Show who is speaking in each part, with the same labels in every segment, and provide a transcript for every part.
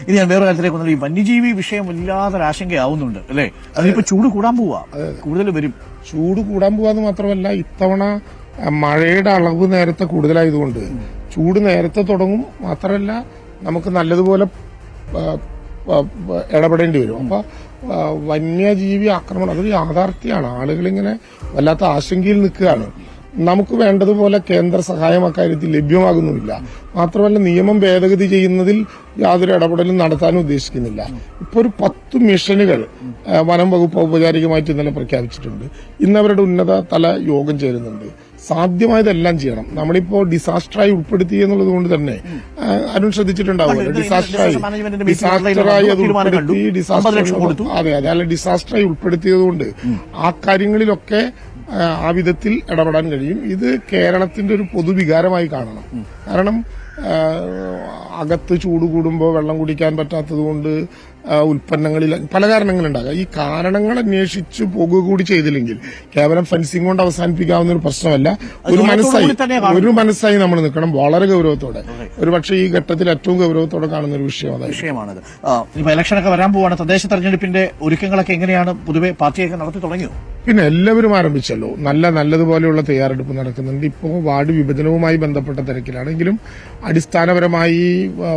Speaker 1: ഇനി ഞാൻ വേറെ കാര്യത്തിലേക്ക് വന്നത് ഈ വന്യജീവി വിഷയം വല്ലാതൊരു ആശങ്കയാവുന്നുണ്ട് അല്ലേ? അതിനിപ്പോ ചൂട് കൂടാൻ പോവാ, കൂടുതൽ വരും.
Speaker 2: ചൂട് കൂടാൻ പോവാന്ന് മാത്രമല്ല, ഇത്തവണ മഴയുടെ അളവ് നേരത്തെ കൂടുതലായതുകൊണ്ട് ചൂട് നേരത്തെ തുടങ്ങും. മാത്രമല്ല നമുക്ക് നല്ലതുപോലെ ഇടപെടേണ്ടി വരും. അപ്പൊ വന്യജീവി ആക്രമണം അതൊരു യാഥാർത്ഥ്യമാണ്. ആളുകളിങ്ങനെ വല്ലാത്ത ആശങ്കയിൽ നിൽക്കുകയാണ്. നമുക്ക് വേണ്ടതുപോലെ കേന്ദ്ര സഹായം അക്കാര്യത്തിൽ ലഭ്യമാകുന്നുമില്ല. മാത്രമല്ല നിയമം ഭേദഗതി ചെയ്യുന്നതിൽ യാതൊരു ഇടപെടലും നടത്താനും ഉദ്ദേശിക്കുന്നില്ല. ഇപ്പോൾ ഒരു 10 മിഷനുകൾ വനം വകുപ്പ് ഔപചാരികമായിട്ട് ഇന്നലെ പ്രഖ്യാപിച്ചിട്ടുണ്ട്. ഇന്നവരുടെ ഉന്നത തല യോഗം ചേരുന്നുണ്ട്. സാധ്യമായതെല്ലാം ചെയ്യണം. നമ്മളിപ്പോ ഡിസാസ്റ്ററായി ഉൾപ്പെടുത്തി എന്നുള്ളത് കൊണ്ട് തന്നെ അരുൺ ശ്രദ്ധിച്ചിട്ടുണ്ടാവുമല്ലോ, ഡിസാസ്റ്ററായി അത് ഉൾപ്പെടുത്തി ഡിസാസ്റ്ററായി ഉൾപ്പെടുത്തിയതുകൊണ്ട് ആ കാര്യങ്ങളിലൊക്കെ ആ വിധത്തിൽ ഇടപെടാൻ കഴിയും. ഇത് കേരളത്തിന്റെ ഒരു പൊതുവികാരമായി കാണണം. കാരണം അകത്ത് ചൂട് കൂടുമ്പോൾ വെള്ളം കുടിക്കാൻ പറ്റാത്തതുകൊണ്ട് ഉൽപ്പന്നങ്ങളിൽ പല കാരണങ്ങളുണ്ടാകാം. ഈ കാരണങ്ങൾ അന്വേഷിച്ച് പോകുക കൂടി ചെയ്തില്ലെങ്കിൽ കേവലം ഫെൻസിംഗ് കൊണ്ട് അവസാനിപ്പിക്കാവുന്ന ഒരു പ്രശ്നമല്ല. ഒരു മനസ്സായി നമ്മൾ നിൽക്കണം, വളരെ ഗൗരവത്തോടെ. ഒരുപക്ഷെ ഈ ഘട്ടത്തിൽ ഏറ്റവും ഗൗരവത്തോടെ കാണുന്ന ഒരു വിഷയമാണിത്.
Speaker 1: ഇലക്ഷനൊക്കെ വരാൻ പോവാണ്. തദ്ദേശ തെരഞ്ഞെടുപ്പിന്റെ ഒരുക്കങ്ങളൊക്കെ എങ്ങനെയാണ്? പൊതുവെ പാർട്ടിയൊക്കെ നടത്തി തുടങ്ങിയോ?
Speaker 2: പിന്നെ എല്ലാവരും ആരംഭിച്ചല്ലോ. നല്ലതുപോലെയുള്ള തയ്യാറെടുപ്പ് നടക്കുന്നുണ്ട്. ഇപ്പോൾ വാർഡ് വിഭജനവുമായി ബന്ധപ്പെട്ട തിരക്കിലാണെങ്കിലും അടിസ്ഥാനപരമായി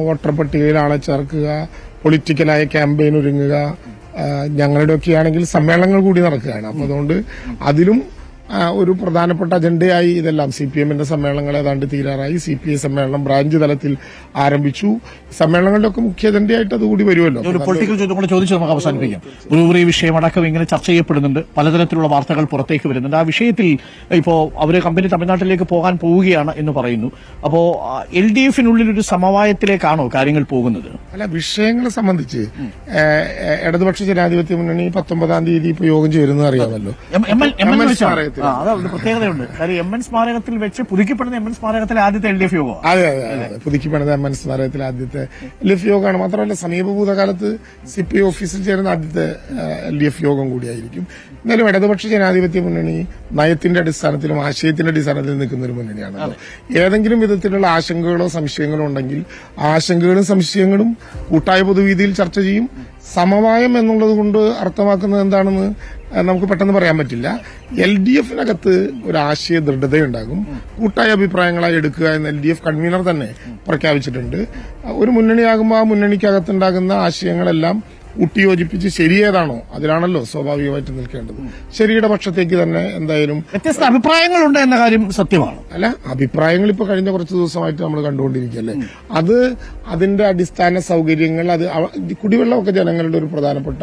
Speaker 2: വോട്ടർ പട്ടികയിൽ ആളെ ചേർക്കുക, പൊളിറ്റിക്കലായ ക്യാമ്പയിൻ ഒരുങ്ങുക, ഞങ്ങളുടെയൊക്കെയാണെങ്കിൽ സമ്മേളനങ്ങൾ കൂടി നടക്കുകയാണ്. അപ്പൊ അതുകൊണ്ട് അതിലും ഒരു പ്രധാനപ്പെട്ട അജണ്ടയായി ഇതെല്ലാം. CPM-ന്റെ സമ്മേളനങ്ങൾ ഏതാണ്ട് തീരാറായി. CPI സമ്മേളനം ബ്രാഞ്ച് തലത്തിൽ ആരംഭിച്ചു. സമ്മേളനങ്ങളുടെ ഒക്കെ മുഖ്യ അജണ്ടയായിട്ട് അതുകൂടി വരുമല്ലോ.
Speaker 1: ഒരു പൊളിറ്റിക്കൽ ചോദ്യം കൂടെ ചോദിച്ച് നമുക്ക് അവസാനിപ്പിക്കാം. ബ്രൂവറി വിഷയമടക്കം ഇങ്ങനെ ചർച്ച ചെയ്യപ്പെടുന്നുണ്ട്, പലതരത്തിലുള്ള വാർത്തകൾ പുറത്തേക്ക് വരുന്നുണ്ട്. ആ വിഷയത്തിൽ ഇപ്പോ അവര് കമ്പനി തമിഴ്നാട്ടിലേക്ക് പോകാൻ പോവുകയാണ് എന്ന് പറയുന്നു. അപ്പോ LDF-നുള്ളിൽ ഒരു സമവായത്തിലേക്കാണോ കാര്യങ്ങൾ പോകുന്നത്?
Speaker 2: അല്ല, വിഷയങ്ങളെ സംബന്ധിച്ച് ഇടതുപക്ഷ ജനാധിപത്യ മുന്നണി 19-ാം തീയതി ഇപ്പൊ യോഗം ചേരുന്നത് അറിയാമല്ലോ.
Speaker 1: അതാണ് പ്രത്യേകതയുണ്ട്. കാര്യം MN സ്മാരകത്തിൽ വെച്ച് പുതുക്കിപ്പെടുന്ന MN സ്മാരകത്തിലെ ആദ്യത്തെ LDF യോഗം.
Speaker 2: അതെ, പുതുക്കിപ്പെടുന്ന MN സ്മാരകത്തിലെ ആദ്യത്തെ LDF യോഗമാണ്. മാത്രമല്ല സമീപഭൂതകാലത്ത് CPI ഓഫീസിൽ ചേരുന്ന ആദ്യത്തെ LDF യോഗം കൂടിയായിരിക്കും. എന്നാലും ഇടതുപക്ഷ ജനാധിപത്യ മുന്നണി നയത്തിന്റെ അടിസ്ഥാനത്തിലും ആശയത്തിന്റെ അടിസ്ഥാനത്തിലും നിൽക്കുന്ന ഒരു മുന്നണിയാണല്ലോ. ഏതെങ്കിലും വിധത്തിലുള്ള ആശങ്കകളോ സംശയങ്ങളോ ഉണ്ടെങ്കിൽ ആശങ്കകളും സംശയങ്ങളും കൂട്ടായ പൊതുവീതിയിൽ ചർച്ച ചെയ്യും. സമവായം എന്നുള്ളത് കൊണ്ട് അർത്ഥമാക്കുന്നത് എന്താണെന്ന് നമുക്ക് പെട്ടെന്ന് പറയാൻ പറ്റില്ല. LDF-നകത്ത് ഒരു ആശയ ദൃഢതയുണ്ടാകും. കൂട്ടായ അഭിപ്രായങ്ങളായി എടുക്കുക എന്ന് LDF കൺവീനർ തന്നെ പ്രഖ്യാപിച്ചിട്ടുണ്ട്. ഒരു മുന്നണിയാകുമ്പോൾ ആ മുന്നണിക്കകത്തുണ്ടാകുന്ന ആശയങ്ങളെല്ലാം ഊട്ടിയോജിപ്പിച്ച് ശരിയേതാണോ അതിലാണല്ലോ സ്വാഭാവികമായിട്ട് നിൽക്കേണ്ടത്. ശരിയുടെ പക്ഷത്തേക്ക് തന്നെ എന്തായാലും
Speaker 1: വ്യത്യസ്ത അഭിപ്രായങ്ങളുണ്ട് എന്ന കാര്യം സത്യമാണ്.
Speaker 2: അല്ല, അഭിപ്രായങ്ങൾ ഇപ്പൊ കഴിഞ്ഞ കുറച്ച് ദിവസമായിട്ട് നമ്മൾ കണ്ടുകൊണ്ടിരിക്കുകയല്ലേ. അത് അതിന്റെ അടിസ്ഥാന സൗകര്യങ്ങൾ, അത് കുടിവെള്ളമൊക്കെ ജനങ്ങളുടെ ഒരു പ്രധാനപ്പെട്ട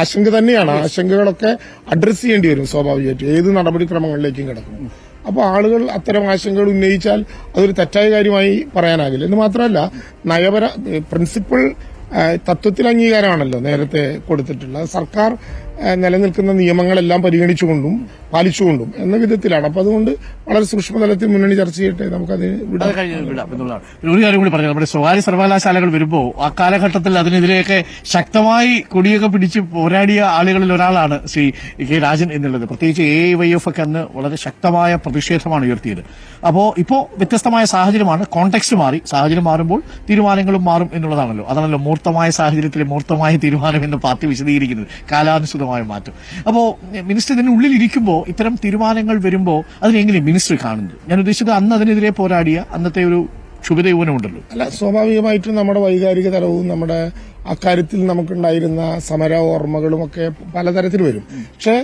Speaker 2: ആശങ്ക തന്നെയാണ്. ആശങ്കകളൊക്കെ അഡ്രസ് ചെയ്യേണ്ടി വരും സ്വാഭാവികമായിട്ടും, ഏത് നടപടിക്രമങ്ങളിലേക്കും കിടക്കും. അപ്പോൾ ആളുകൾ അത്തരം ആശങ്കകൾ ഉന്നയിച്ചാൽ അതൊരു തെറ്റായ കാര്യമായി പറയാനാകില്ല. എന്ന് മാത്രമല്ല, പ്രിൻസിപ്പൽ തത്വത്തിൽ അംഗീകാരമാണല്ലോ നേരത്തെ കൊടുത്തിട്ടുള്ളത്. സർക്കാർ നിലനിൽക്കുന്ന നിയമങ്ങളെല്ലാം പരിഗണിച്ചുകൊണ്ടും പാലിച്ചുകൊണ്ടും എന്ന വിധത്തിലാണ്. അപ്പൊ അതുകൊണ്ട് വളരെ സൂക്ഷ്മതലത്തിൽ മുന്നണി ചർച്ച ചെയ്യട്ടെ, നമുക്കത്
Speaker 1: വിടാം. ഒരു കാര്യം കൂടി പറഞ്ഞു, നമ്മുടെ സ്വകാര്യ സർവകലാശാലകൾ വരുമ്പോൾ ആ കാലഘട്ടത്തിൽ അതിനെതിരെയൊക്കെ ശക്തമായി കൊടിയൊക്കെ പിടിച്ച് പോരാടിയ ആളുകളിൽ ഒരാളാണ് ശ്രീ കെ രാജൻ എന്നുള്ളത്. പ്രത്യേകിച്ച് AIYF ഒക്കെ അന്ന് വളരെ ശക്തമായ പ്രതിഷേധമാണ് ഉയർത്തിയത്. അപ്പോ ഇപ്പോ വ്യത്യസ്തമായ സാഹചര്യമാണ്, കോണ്ടെക്സ്റ്റ് മാറി. സാഹചര്യം മാറുമ്പോൾ തീരുമാനങ്ങളും മാറും എന്നുള്ളതാണല്ലോ. അതാണല്ലോ മൂർത്തമായ സാഹചര്യത്തിലെ മൂർത്തമായ തീരുമാനം എന്ന് പാർട്ടി വിശദീകരിക്കുന്നത്, കാലാനുസൃതമായ മാറ്റം. അപ്പോ മിനിസ്റ്റർ ഇതിനുള്ളിൽ ഇരിക്കുമ്പോൾ ഇത്തരം തീരുമാനങ്ങൾ വരുമ്പോൾ അതിനെങ്ങനെ മിനിസ്റ്റർ കാണുന്നത്? ഞാൻ ഉദ്ദേശിച്ചത് അന്ന് അതിനെതിരെ പോരാടിയ അന്നത്തെ ഒരു ക്ഷുഭിതയുവനുണ്ടല്ലോ.
Speaker 2: അല്ല, സ്വാഭാവികമായിട്ടും നമ്മുടെ വൈകാരിക തലവും നമ്മുടെ അക്കാര്യത്തിൽ നമുക്കുണ്ടായിരുന്ന സമര ഓർമ്മകളും ഒക്കെ പലതരത്തിൽ വരും. പക്ഷെ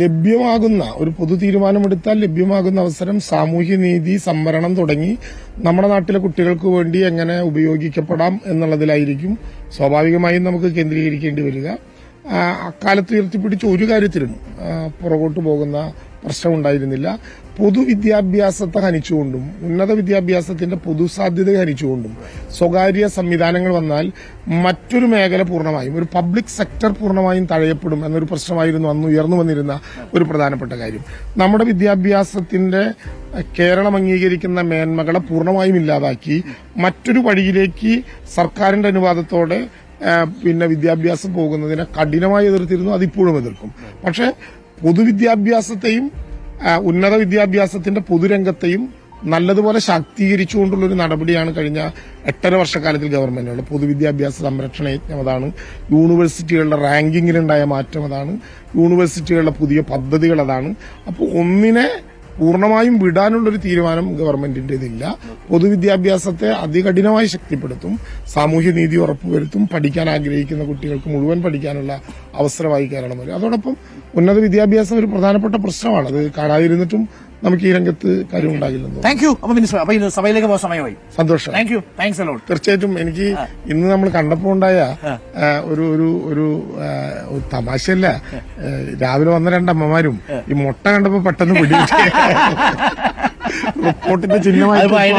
Speaker 2: ലഭ്യമാകുന്ന ഒരു പൊതു തീരുമാനമെടുത്താൽ ലഭ്യമാകുന്ന അവസരം സാമൂഹ്യനീതി, സംവരണം തുടങ്ങി നമ്മുടെ നാട്ടിലെ കുട്ടികൾക്ക് വേണ്ടി എങ്ങനെ ഉപയോഗിക്കപ്പെടാം എന്നുള്ളതിലായിരിക്കും സ്വാഭാവികമായും നമുക്ക് കേന്ദ്രീകരിക്കേണ്ടി വരിക. അക്കാലത്ത് ഉയർത്തിപ്പിടിച്ച ഒരു കാര്യത്തിലും പുറകോട്ട് പോകുന്ന പ്രശ്നമുണ്ടായിരുന്നില്ല. പൊതുവിദ്യാഭ്യാസത്തെ ഹനിച്ചുകൊണ്ടും ഉന്നത വിദ്യാഭ്യാസത്തിന്റെ പൊതുസാധ്യതയെ ഹനിച്ചുകൊണ്ടും സ്വകാര്യ സംവിധാനങ്ങൾ വന്നാൽ മറ്റൊരു മേഖല പൂർണ്ണമായും, ഒരു പബ്ലിക് സെക്ടർ പൂർണ്ണമായും തഴയപ്പെടും എന്നൊരു പ്രശ്നമായിരുന്നു അന്ന് ഉയർന്നു വന്നിരുന്ന ഒരു പ്രധാനപ്പെട്ട കാര്യം. നമ്മുടെ വിദ്യാഭ്യാസത്തിന്റെ കേരളം അംഗീകരിക്കുന്ന മേന്മകളെ പൂർണ്ണമായും ഇല്ലാതാക്കി മറ്റൊരു വഴിയിലേക്ക് സർക്കാരിന്റെ അനുവാദത്തോടെ വിദ്യാഭ്യാസം പോകുന്നതിനെ കഠിനമായി എതിർത്തിരുന്നു. അതിപ്പോഴും എതിർക്കും. പക്ഷെ പൊതുവിദ്യാഭ്യാസത്തെയും ഉന്നത വിദ്യാഭ്യാസത്തിന്റെ പൊതുരംഗത്തെയും നല്ലതുപോലെ ശാക്തീകരിച്ചുകൊണ്ടുള്ള ഒരു നടപടിയാണ് കഴിഞ്ഞ 8.5 വർഷക്കാലത്തിൽ ഗവൺമെന്റുള്ള പൊതുവിദ്യാഭ്യാസ സംരക്ഷണ യജ്ഞം അതാണ്, യൂണിവേഴ്സിറ്റികളുടെ റാങ്കിങ്ങിലുണ്ടായ മാറ്റം അതാണ്, യൂണിവേഴ്സിറ്റികളുടെ പുതിയ പദ്ധതികൾ അതാണ്. അപ്പോൾ ഒന്നിനെ പൂർണ്ണമായും വിടാനുള്ളൊരു തീരുമാനം ഗവൺമെന്റിന്റേതില്ല. പൊതുവിദ്യാഭ്യാസത്തെ അതികഠിനമായി ശക്തിപ്പെടുത്തും, സാമൂഹ്യനീതി ഉറപ്പുവരുത്തും, പഠിക്കാൻ ആഗ്രഹിക്കുന്ന കുട്ടികൾക്ക് മുഴുവൻ പഠിക്കാനുള്ള അവസരമായി കേരളം വരും. അതോടൊപ്പം ഉന്നത വിദ്യാഭ്യാസം ഒരു പ്രധാനപ്പെട്ട പ്രശ്നമാണ്. അത് കാണാതിരുന്നിട്ടും നമുക്ക് ഈ രംഗത്ത് കാര്യമുണ്ടാകില്ലെന്ന്.
Speaker 1: Thank you. അപ്പൊ മിനിസ്റ്റർ, അപ്പൊ ഇന്ന് സഭയിലേക്ക് പോകാൻ സമയമായി.
Speaker 2: സന്തോഷം.
Speaker 1: Thank you. Thanks a lot.
Speaker 2: തീർച്ചയായിട്ടും എനിക്ക് ഇന്ന് നമ്മൾ കണ്ടപ്പോൾ ഉണ്ടായ ഒരു ഒരു ഒരു തമാശയല്ല. രാവിലെ വന്ന രണ്ടമ്മമാരും ഈ മുട്ട കണ്ടപ്പോ പെട്ടെന്ന് പിടികിട്ടി റിപ്പോർട്ടിന്റെ ചിഹ്നമായി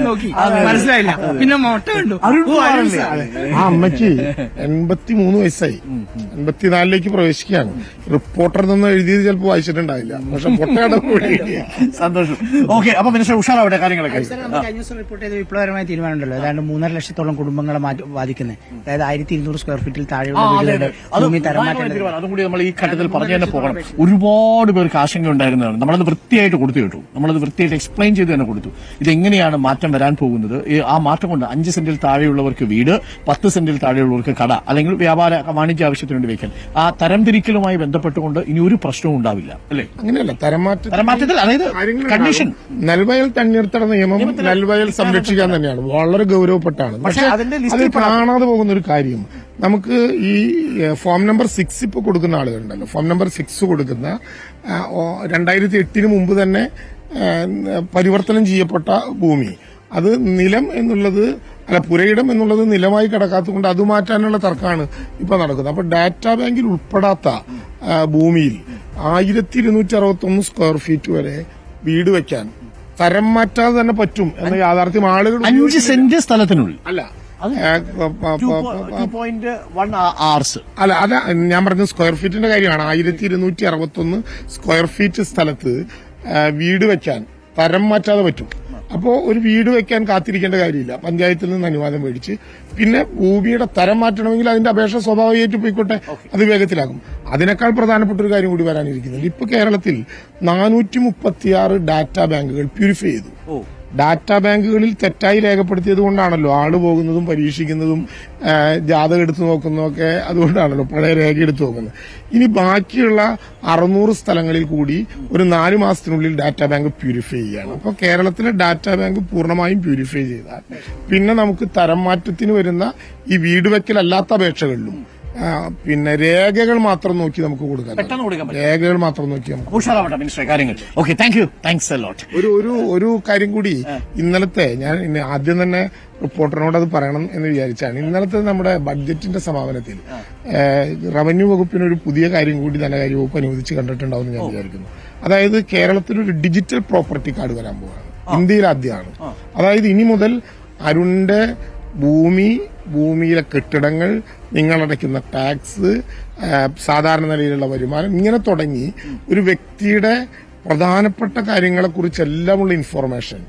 Speaker 3: നോക്കി മനസ്സിലായില്ല, പിന്നെ മുട്ട കണ്ടു.
Speaker 2: ആ അമ്മയ്ക്ക് 83 വയസ്സായി, 84ലേക്ക് പ്രവേശിക്കുകയാണ്. റിപ്പോർട്ടർ നിന്ന് എഴുതിയത് ചിലപ്പോൾ വായിച്ചിട്ടുണ്ടാവില്ല, പക്ഷെ മുട്ട കണ്ടപ്പോൾ
Speaker 1: സന്തോഷം. ഓക്കെ, അപ്പൊ മിനിസ്റ്റർ ഉഷാറാവട്ടെ കാര്യങ്ങളൊക്കെ.
Speaker 3: കഴിഞ്ഞ ദിവസം റിപ്പോർട്ട് ചെയ്ത വിപ്ലവകരമായ തീരുമാനമുണ്ടല്ലോ, ഏതാണ്ട് 3.5 ലക്ഷത്തോളം കുടുംബങ്ങളെ ബാധിക്കുന്നത്. അതായത് 1200 സ്ക്വയർ ഫീറ്റിൽ താഴെയുള്ള വീടുകളുടെ ഭൂമി തരം മാറ്റം.
Speaker 1: അതും കൂടി നമ്മൾ ഈ ഘട്ടത്തിൽ പറഞ്ഞു തന്നെ പോകണം. ഒരുപാട് പേർക്ക് ആശങ്ക ഉണ്ടായിരുന്നതാണ്. നമ്മളത് വൃത്തിയായിട്ട് കൊടുത്തു കേട്ടു, നമ്മളത് വൃത്തിയായിട്ട് എക്സ്പ്ലെയിൻ ചെയ്ത് തന്നെ കൊടുത്തു. ഇതെങ്ങനെയാണ് മാറ്റം വരാൻ പോകുന്നത്, ആ മാറ്റം കൊണ്ട് 5 സെന്റിൽ താഴെയുള്ളവർക്ക് വീട്, 10 സെന്റിൽ താഴെയുള്ളവർക്ക് കട, അല്ലെങ്കിൽ വ്യാപാര വാണിജ്യ ആവശ്യത്തിന് വേണ്ടി വെക്കാൻ. ആ തരംതിരിക്കലുമായി ബന്ധപ്പെട്ടുകൊണ്ട് ഇനി ഒരു പ്രശ്നവും ഉണ്ടാവില്ല, അല്ലേ?
Speaker 2: അങ്ങനെയല്ല,
Speaker 1: തരംമാറ്റത്തിൽ അതായത് കണ്ടീഷൻ
Speaker 2: നെൽവയൽ തണ്ണീർത്തട നിയമം നെൽവയൽ സംരക്ഷിക്കാൻ തന്നെയാണ്, വളരെ ഗൗരവപ്പെട്ടാണ്. പക്ഷെ അത് കാണാതെ പോകുന്ന ഒരു കാര്യം, നമുക്ക് ഈ ഫോം നമ്പർ 6 ഇപ്പൊ കൊടുക്കുന്ന ആളുകളുണ്ടല്ലോ, ഫോം നമ്പർ 6 കൊടുക്കുന്ന 2008 മുമ്പ് തന്നെ പരിവർത്തനം ചെയ്യപ്പെട്ട ഭൂമി, അത് നിലം എന്നുള്ളത് അല്ല പുരയിടം എന്നുള്ളത് നിലമായി കിടക്കാത്തതുകൊണ്ട് അത് മാറ്റാനുള്ള തർക്കമാണ് ഇപ്പൊ നടക്കുന്നത്. അപ്പൊ ഡാറ്റാ ബാങ്കിൽ ഉൾപ്പെടാത്ത ഭൂമിയിൽ 1261 സ്ക്വയർ ഫീറ്റ് വരെ വീട് വെക്കാൻ തരം മാറ്റാതെ തന്നെ പറ്റും എന്ന യാഥാർത്ഥ്യം ആളുകൾ
Speaker 1: 5 സെന്റ് സ്ഥലത്തിനുള്ളിൽ
Speaker 2: അല്ല
Speaker 1: 2.1 hours.
Speaker 2: അല്ല, അത് ഞാൻ പറഞ്ഞ സ്ക്വയർ ഫീറ്റിന്റെ കാര്യമാണ്. 1261 സ്ക്വയർ ഫീറ്റ് സ്ഥലത്ത് വീട് വെക്കാൻ തരം മാറ്റാതെ പറ്റും. അപ്പോ ഒരു വീട് വെക്കാൻ കാത്തിരിക്കേണ്ട കാര്യമില്ല, പഞ്ചായത്തിൽ നിന്ന് അനുവാദം മേടിച്ച് പിന്നെ ഭൂമിയുടെ തരം മാറ്റണമെങ്കിൽ അതിന്റെ അപേക്ഷ സ്വാഭാവികമായിട്ട് പോയിക്കോട്ടെ, അത് വേഗത്തിലാകും. അതിനേക്കാൾ പ്രധാനപ്പെട്ട ഒരു കാര്യം കൂടി വരാനിരിക്കുന്നുണ്ട്. ഇപ്പൊ കേരളത്തിൽ 436 ഡാറ്റാ ബാങ്കുകൾ പ്യൂരിഫൈ ചെയ്തു. ഡാറ്റാ ബാങ്കുകളിൽ തെറ്റായി രേഖപ്പെടുത്തിയത് കൊണ്ടാണല്ലോ ആള് പോകുന്നതും പരീക്ഷിക്കുന്നതും ജാതകം എടുത്തു നോക്കുന്നതും ഒക്കെ അതുകൊണ്ടാണല്ലോ, പഴയ രേഖ എടുത്തു നോക്കുന്നത്. ഇനി ബാക്കിയുള്ള 600 സ്ഥലങ്ങളിൽ കൂടി ഒരു 4 മാസത്തിനുള്ളിൽ ഡാറ്റാ ബാങ്ക് പ്യൂരിഫൈ ചെയ്യാണ്. അപ്പൊ കേരളത്തിലെ ഡാറ്റാ ബാങ്ക് പൂർണ്ണമായും പ്യൂരിഫൈ ചെയ്താൽ പിന്നെ നമുക്ക് തരം മാറ്റത്തിന് വരുന്ന ഈ വീട് വെക്കലല്ലാത്ത അപേക്ഷകളിലും പിന്നെ രേഖകൾ മാത്രം നോക്കി നമുക്ക് കൊടുക്കാം, രേഖകൾ മാത്രം നോക്കി നമുക്ക്
Speaker 1: ഉഷാറാവട്ടെ മിനിസ്റ്റർ കാര്യങ്ങൾ. Okay, thank you. Thanks a lot.
Speaker 2: ഒരു കാര്യം കൂടി, ഇന്നലത്തെ ഞാൻ ആദ്യം തന്നെ റിപ്പോർട്ടറിനോട് അത് പറയണം എന്ന് വിചാരിച്ചാണ്. ഇന്നലത്തെ നമ്മുടെ ബഡ്ജറ്റിന്റെ സമാപനത്തിൽ റവന്യൂ വകുപ്പിന് ഒരു പുതിയ കാര്യം കൂടി ധനകാര്യ വകുപ്പ് അനുവദിച്ച് കണ്ടിട്ടുണ്ടാവും ഞാൻ വിചാരിക്കുന്നു. അതായത് കേരളത്തിലൊരു ഡിജിറ്റൽ പ്രോപ്പർട്ടി കാർഡ് വരാൻ പോവാണ്, ഇന്ത്യയിൽ ആദ്യമാണ്. അതായത് ഇനി മുതൽ അരുണിന്റെ ഭൂമിയിലെ കെട്ടിടങ്ങൾ, നിങ്ങളടയ്ക്കുന്ന ടാക്സ്, സാധാരണ നിലയിലുള്ള വരുമാനം, ഇങ്ങനെ തുടങ്ങി ഒരു വ്യക്തിയുടെ പ്രധാനപ്പെട്ട കാര്യങ്ങളെക്കുറിച്ചെല്ലാമുള്ള ഇൻഫോർമേഷൻ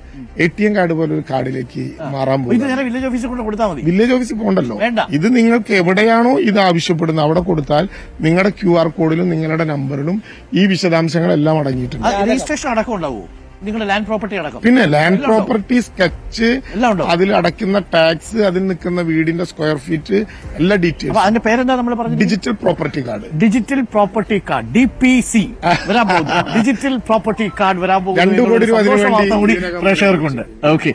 Speaker 2: ATM കാർഡ് പോലെ ഒരു കാർഡിലേക്ക് മാറാൻ പോകും.
Speaker 1: വില്ലേജ് ഓഫീസിൽ കൊണ്ട് കൊടുത്താൽ മതി.
Speaker 2: വില്ലേജ് ഓഫീസിൽ പോകണ്ടല്ലോ, ഇത് നിങ്ങൾക്ക് എവിടെയാണോ ഇത് ആവശ്യപ്പെടുന്നത് അവിടെ കൊടുത്താൽ നിങ്ങളുടെ QR കോഡിലും നിങ്ങളുടെ നമ്പറിലും ഈ വിശദാംശങ്ങളെല്ലാം അടങ്ങിയിട്ടുണ്ട്.
Speaker 1: രജിസ്ട്രേഷൻ അടക്കം ഉണ്ടാവുമോ? നിങ്ങളുടെ ലാൻഡ് പ്രോപ്പർട്ടി അടക്കം?
Speaker 2: പിന്നെ ലാൻഡ് പ്രോപ്പർട്ടി സ്കെച്ച്, അതിൽ അടയ്ക്കുന്ന ടാക്സ്, അതിൽ നിൽക്കുന്ന വീടിന്റെ സ്ക്വയർ ഫീറ്റ്, എല്ലാ ഡീറ്റെയിൽസ്.
Speaker 1: അതിന്റെ പേരെന്താ നമ്മൾ പറഞ്ഞത്?
Speaker 2: Digital property card.
Speaker 1: Digital property card, DPC വരാൻ പോകുന്നു. ഡിജിറ്റൽ പ്രോപ്പർട്ടി കാർഡ് വരാൻ പോകുന്നു.
Speaker 2: 2 കോടി രൂപ
Speaker 1: പ്രേക്ഷകർക്കുണ്ട്. ഓക്കെ.